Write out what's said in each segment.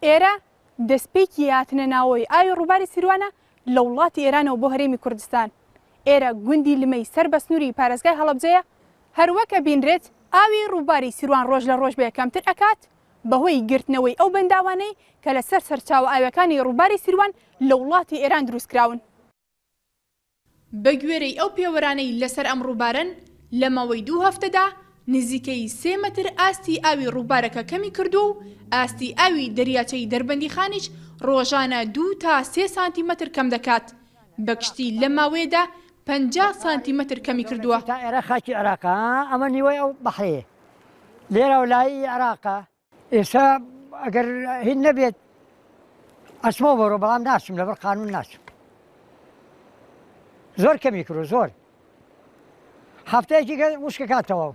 ئێرە دەستپێکی هاتنە ناوەوەی ئاوی ڕووباری سیروانە لە وڵاتی ئێرانەوە بۆ هەرێمی کوردستان. ئێرە گوندی لمەی سەر بە سنووری پارێزگای هەڵەبجەیە هەروەکە بینرێت ئاوی ڕووباری سیروان ڕۆژ لە ڕۆژ بە یەکەمتر ئەکات بەهۆی گرتنەوەی ئەو بەنداوانەی کە لەسەر سەرچاوە ئاویەکانی ڕووباری سیروان لە وڵاتی ئێران دروستکراون. بە گوێرەی ئەو پێوەرانەی لەسەر ئەم ڕووبارن لە ماوەی 2 هەفتەدا نزیکەی 3 مەتر ئاستی ئاوی ڕووبارەکە کەمی کردو و ئاستی ئاوی دەریاچەی دەربەندی خانیش ڕۆژانە 2 تا 3 سانتیمەتر کەم دەکات. بەگشتی لە ماوەیەدا 50 سانتیمەتر کەمی کردووە. تا ئێرە خاکی عێراقە ئەمە نیوەی ئەو بەحرەیە لێرە وڵایی عێراقە. ئێستا ئەگەر هیچ نەبێت ئەچمەوە بەڕۆ بەڵام ناچم لەبەر قانون ناچم. زۆر کەمی کردو زۆر. هەفتەیەکی وشکەکاتەوە.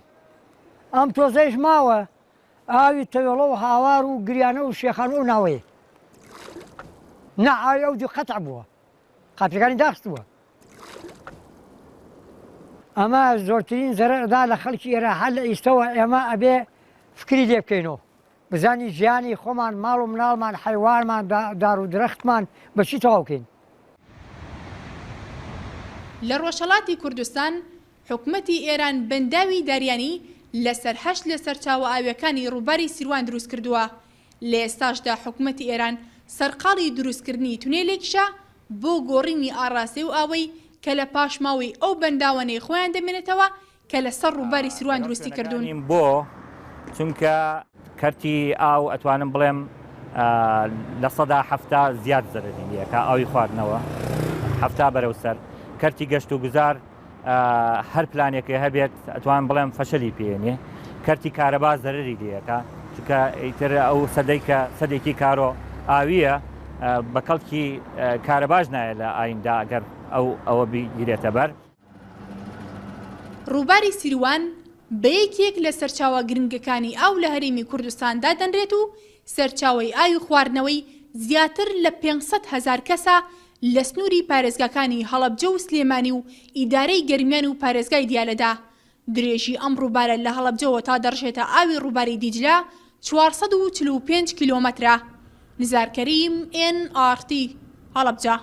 ئەم تۆزەیش ماوە ئاوی تەوێڵە و هاوار و گریانە و شێخان و ناوەیە. نە ئاوی ئەو دوو قەتع بووە. قاپیەکانی داخستووە. ئەمە زۆرترین زەرەردا لە خەڵکی ئێرە هەر لە ئیستەوە ئێمە ئەبێ فکری لێ بکەینەوە. بزانی ژیانی خۆمان ماڵ و مناڵمان حیوانمان دار و درەختمان بەچی تەواو بکەین. لە ڕۆژهەڵاتی کوردستان حکومەتی ئێران بەنداوی داریانی لەسەر 8 لە سەرچاوە ئاویەکانی ڕووباری سیروان دروست کردووە. لە ئێستاشدا حکومەتی ئێران سەرقاڵی دروستکردنی تونێلێکیشە بۆ گۆڕینی ئاڕاستەی و ئاوەی کە لە پاشماوەی ئەو بەنداوانەی خۆیان دەمێنێتەوە کە لەسەر ڕووباری سیروان دروستی کردوون. بۆ چونکە کەرتی ئاو ئەتوانم بڵێم لە 170 زیاد زەرەری لێکە ئاوی خواردنەوە 70 بەرەو سەر. کەرتی گەشت و گوزار هەر پلانێکی هەبێت ئەتوان بڵێم فەشەلی پێێنێ. کەرتی کارەبا زەرەری لێکە چونکە ئیتر ئەو سەدەیکە سەدێکی کارۆ ئاویە بە کەڵکی کارەباش نایە لە ئایندا ئەگەر ئەوە بگیرێتە بەر. ڕووباری سیروان بە یەکێک لە سەرچاوە گرنگەکانی ئاو لە هەرێمی کوردستاندا دەنرێت و سەرچاوەی ئاوی خواردنەوەی زیاتر لە 500,000 کەسە لە سنووری پارێزگاکانی هەڵەبجە و سلێمانی و ئیدارەی گەرمیان و پارێزگای دیالەدا. درێژی ئەم ڕووبارە لە هەڵەبجەوە تا دەڕژێتە ئاوی ڕووباری دیجلە 445 کیلۆمەترە. نزار کەریم NRT هەڵەبجە.